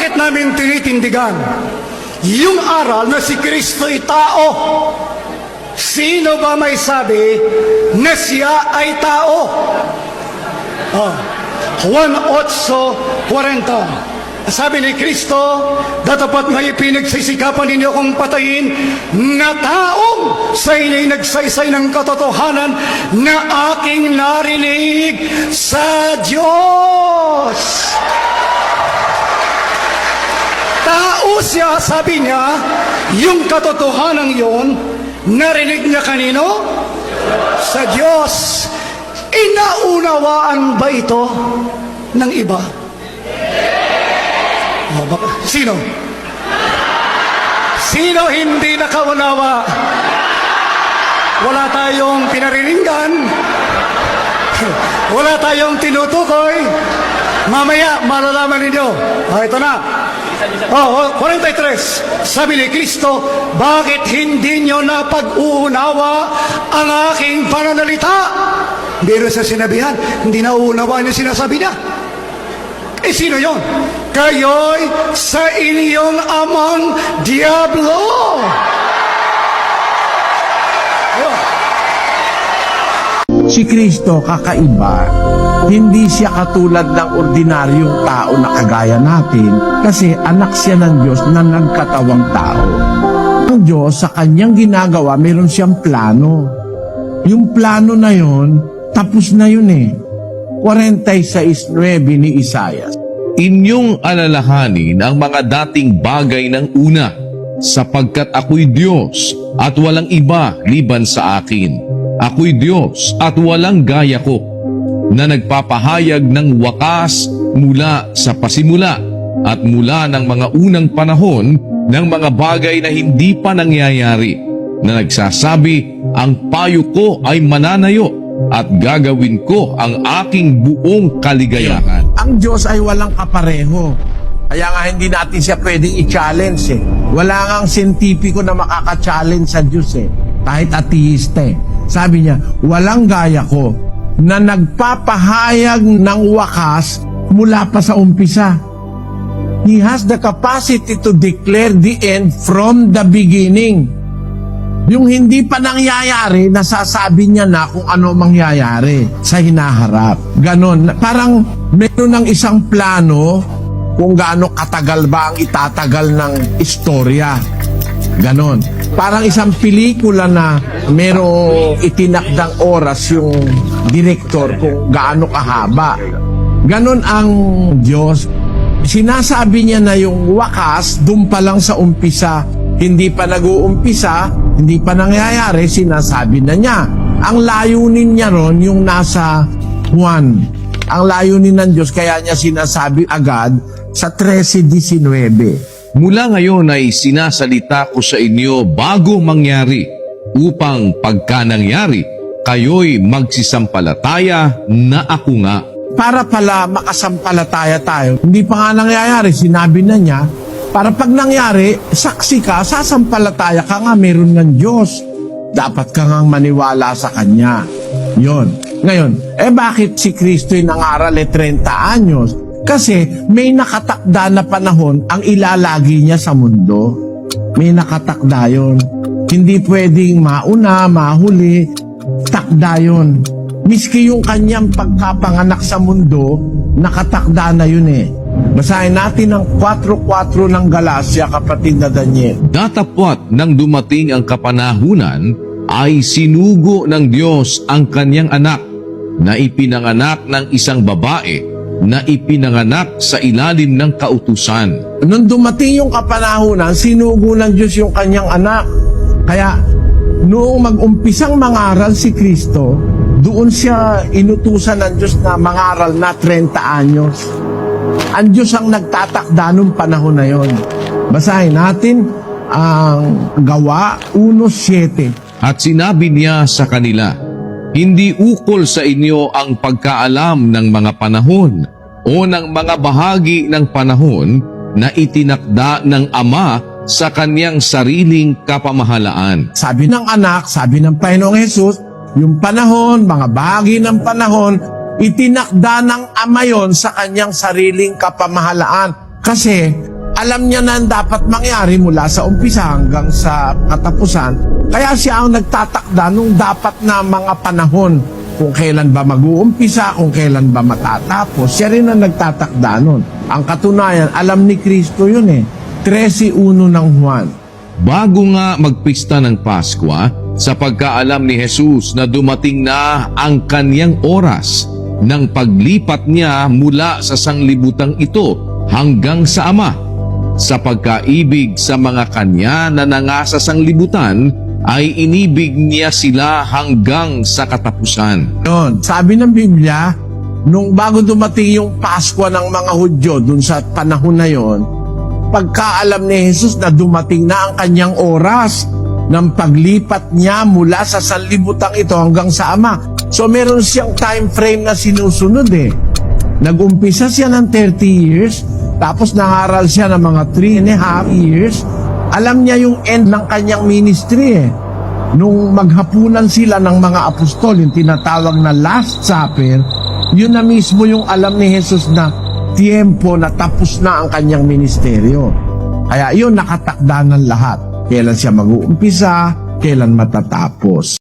Bakit namin tinitindigan yung aral na si Kristo'y tao? Sino ba may sabi na siya ay tao? Juan 8:40. Sabi ni Kristo, datapat nga ipinagsisikapan ninyo kong patayin na taong sa inyo'y nagsaysay ng katotohanan na aking narinig sa Diyos. Tao siya, sabi niya, yung katotohanan yon, narinig niya kanino? Sa Diyos. Inaunawaan ba ito ng iba? Sino? Sino hindi nakaunawa? Wala tayong pinariringgan. Wala tayong tinutukoy. Mamaya, malalaman ninyo. Ito na. 43. Sabi ni Kristo, bakit hindi nyo napag-uunawa ang aking pananalita? Pero sa sinabihan, hindi na uunawa niyo sinasabi niya. Sino yon? Kayo'y sa inyong amang Diablo. Si Kristo kakaiba. Hindi siya katulad ng ordinaryong tao na kagaya natin kasi anak siya ng Diyos na nagkatawang tao. Ang Diyos sa kanyang ginagawa, meron siyang plano. Yung plano na yon, tapos na yun eh. 46:9 ni Isaiah. Inyong alalahanin ang mga dating bagay ng una, sapagkat ako'y Diyos at walang iba liban sa akin. Ako'y Diyos at walang gaya ko, na nagpapahayag ng wakas mula sa pasimula at mula ng mga unang panahon ng mga bagay na hindi pa nangyayari, na nagsasabi, ang payo ko ay mananayo at gagawin ko ang aking buong kaligayahan. Ang Diyos ay walang kapareho. Kaya nga hindi natin siya pwedeng i-challenge eh. Wala nga ang siyentipiko na makaka-challenge sa Diyos eh. Kahit ateista eh. Sabi niya, walang gaya ko na nagpapahayag ng wakas mula pa sa umpisa. He has the capacity to declare the end from the beginning. Yung hindi pa nangyayari, nasasabi niya na kung ano mangyayari sa hinaharap. Ganon. Parang meron ng isang plano kung gaano katagal ba ang itatagal ng istorya. Ganon. Parang isang pelikula na merong itinakdang oras yung direktor kung gaano kahaba. Ganon ang Diyos. Sinasabi niya na yung wakas, dun pa lang sa umpisa, hindi pa nag-uumpisa, hindi pa nangyayari, sinasabi na niya. Ang layunin niya ron, yung nasa Juan. Ang layunin ng Diyos, kaya niya sinasabi agad sa 13:19. Mula ngayon ay sinasalita ko sa inyo bago mangyari, upang pagka nangyari, kayo'y magsisampalataya na ako nga. Para pala makasampalataya tayo, hindi pa nga nangyayari, sinabi na niya, para pag nangyari, saksi ka, sasampalataya ka nga, meron ng Diyos. Dapat ka nga maniwala sa Kanya. Yon. Ngayon, bakit si Kristo'y nangaral 30 anyos? Kasi may nakatakda na panahon ang ilalagi niya sa mundo. May nakatakda yon. Hindi pwedeng mauna, mahuli, takda yon. Miski yung kanyang pagkapanganak sa mundo, nakatakda na yun eh. Basahin natin ang 4:4 ng Galacia, kapatid na Daniel. Datapwat nang dumating ang kapanahunan, ay sinugo ng Diyos ang kanyang anak, na ipinanganak ng isang babae, na ipinanganak sa ilalim ng kautusan. Nung dumating yung kapanahunan, sinugo ng Diyos yung kanyang anak. Kaya, noong mag-umpisang mangaral si Kristo, doon siya inutusan ng Diyos na mangaral na 30 anyos. Ang Diyos ang nagtatakda nung panahon na yon. Basahin natin ang Gawa 1:7. At sinabi niya sa kanila, hindi ukol sa inyo ang pagkaalam ng mga panahon o ng mga bahagi ng panahon na itinakda ng Ama sa kanyang sariling kapamahalaan. Sabi ng anak, sabi ng Panginoong Hesus, yung panahon, mga bahagi ng panahon, itinakda ng Ama yon sa kanyang sariling kapamahalaan. Kasi Alam niya na ang dapat mangyari mula sa umpisa hanggang sa katapusan. Kaya siya ang nagtatakda nung dapat na mga panahon. Kung kailan ba mag-uumpisa, kung kailan ba matatapos. Siya rin ang nagtatakda nun. Ang katunayan, alam ni Kristo yun eh. 13:1 ng Juan. Bago nga magpista ng Pasko, sa pagkaalam ni Jesus na dumating na ang kanyang oras ng paglipat niya mula sa sanglibutang ito hanggang sa Ama. Sa pagkaibig sa mga kanya na nangasa sanglibutan, ay inibig niya sila hanggang sa katapusan. Yun. Sabi ng Biblia, nung bago dumating yung Pasko ng mga Hudyo dun sa panahon na yon, pagkaalam ni Jesus na dumating na ang kanyang oras ng paglipat niya mula sa sanlibutang ito hanggang sa Ama. So meron siyang time frame na sinusunod eh. Nag-umpisa siya ng 30 years, tapos nangaral siya ng mga 3.5 years. Alam niya yung end ng kanyang ministry eh. Nung maghapunan sila ng mga apostol, yung tinatawag na Last Supper, yun na mismo yung alam ni Jesus na tiempo na tapos na ang kanyang ministeryo. Kaya yun nakatakda ng lahat. Kailan siya mag-uumpisa, kailan matatapos.